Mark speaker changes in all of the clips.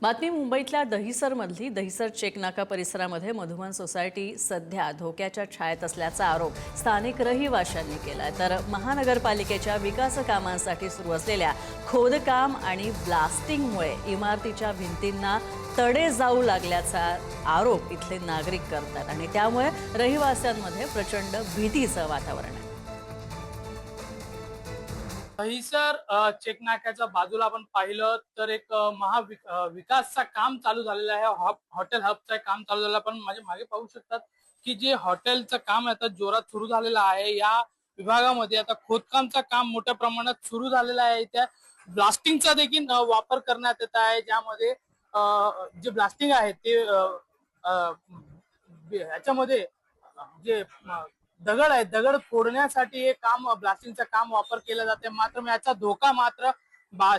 Speaker 1: बातमी मुंबईतल्या दहिसरमधली दहिसर चेकनाका परिसरामध्ये मधुबन सोसायटी सध्या धोक्याच्या छायेत असल्याचा आरोप स्थानिक रहिवाशांनी केलाय। तर महानगरपालिकेच्या विकास कामांसाठी सुरू असलेल्या खोदकाम आणि ब्लास्टिंगमुळे इमारतीच्या भिंतींना तडे जाऊ लागल्याचा आरोप इथले नागरिक करतात आणि त्यामुळे रहिवाशांमध्ये प्रचंड भीतीचं वातावरण आहे।
Speaker 2: दहिसर चेक नाक्याच्या बाजूला आपण पाहिलं तर एक विकासचा काम चालू झालेलं आहे। हॉटेल हबचं काम चालू झालं, पण माझ्या मागे पाहू शकतात की जे हॉटेलचं काम आता जोरात सुरू झालेलं आहे। या विभागामध्ये आता खोदकामचं काम मोठ्या प्रमाणात सुरू झालेलं आहे। त्या ब्लास्टिंगचा देखील वापर करण्यात येत आहे, ज्यामध्ये जे ब्लास्टिंग आहे ते ह्याच्यामध्ये जे दगड आहे, दगड फोडण्यासाठी हे काम ब्लास्टिंगचं काम वापर केलं जाते। मात्र याचा धोका मात्र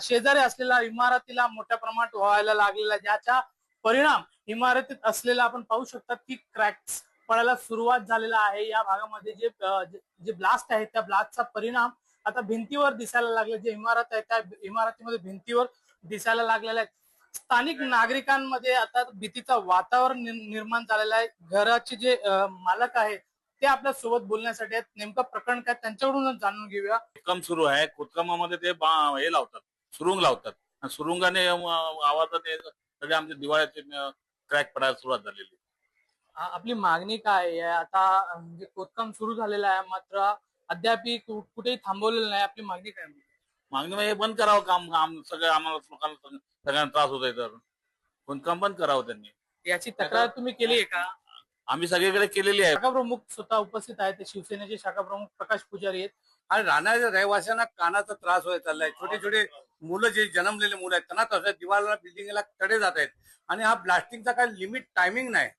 Speaker 2: शेजारी असलेल्या इमारतीला मोठ्या प्रमाणात व्हायला लागलेला, ज्याचा परिणाम इमारतीत असलेला आपण पाहू शकतात की क्रॅक्स पडायला सुरुवात झालेला आहे। या भागामध्ये जे ब्लास्ट आहे त्या ब्लास्टचा परिणाम आता भिंतीवर दिसायला लागला। जे इमारत आहे त्या इमारतीमध्ये भिंतीवर दिसायला लागलेला आहे। स्थानिक नागरिकांमध्ये आता भीतीचं वातावरण निर्माण झालेलं आहे। घराचे जे मालक आहेत ते आपल्या सोबत बोलण्यासाठी आहेत। नेमकं प्रकरण काय त्यांच्याकडूनच जाणून घेऊया।
Speaker 3: खोदकाम सुरू आहे। खोदकामामध्ये ते हे लावतात, सुरुंग लावतात आणि सुरुंगाने आवाजाने सगळे आमच्या दिवाळ्याचे क्रॅक पडायला सुरुवात झालेली।
Speaker 2: आपली मागणी काय आहे? आता म्हणजे खोदकाम सुरू झालेलं आहे, मात्र अद्याप कुठेही थांबवलेलं नाही। आपली मागणी काय?
Speaker 3: मागणी म्हणजे बंद करावं काम सगळं, आम्हाला लोकांना सगळ्यांना त्रास होत आहे, तर खोदकाम बंद करावं त्यांनी।
Speaker 2: याची तक्रार तुम्ही केली आहे का?
Speaker 3: आम्ही सगळीकडे केलेली आहे।
Speaker 2: शाखा प्रमुख स्वतः उपस्थित आहेत, ते शिवसेनेचे शाखा प्रमुख प्रकाश पुजारी आहेत।
Speaker 4: आणि राहणाऱ्या रहिवाशांना कानाचा त्रास होत चाललाय। छोटे छोटे मुलं, जे जन्मलेले मुलं आहेत, त्यांना तसं दिवाळाला बिल्डिंगला तडे जात आहेत। आणि हा ब्लास्टिंगचा काही लिमिट टायमिंग नाही,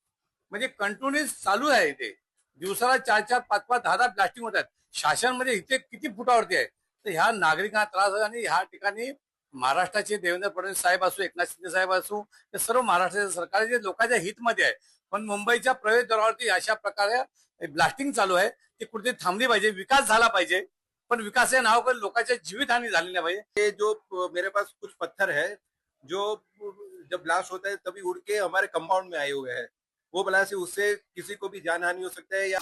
Speaker 4: म्हणजे कंटिन्युअस चालू आहे। ते दिवसाला 4-4, 5-5, 10-10 ब्लास्टिंग होत आहेत। शासन म्हणजे इथे किती फुटावरती आहे, तर ह्या नागरिकांना त्रास आहे। आणि ह्या ठिकाणी महाराष्ट्राचे देवेंद्र फडणवीस साहेब असो, एकनाथ शिंदे साहेब असो, ते सर्व महाराष्ट्राचे सरकार जे लोकांच्या हितमध्ये आहे, पण मुंबईच्या प्रवेशद्वारावरती अशा प्रकारे ब्लास्टिंग चालू आहे। ती कुठेतरी थांबली पाहिजे, विकास झाला पाहिजे, पर विकास के नाव पर लोकांच्या जीवितहानी झाली नाही पाहिजे।
Speaker 5: ये जो मेरे पास कुछ पत्थर है जो जब ब्लास्ट होता है तभी उड़ के हमारे कंपाउंड में आए हुए हैं। वो ब्लास्ट से उससे किसी को भी जान हानि हो सकता है या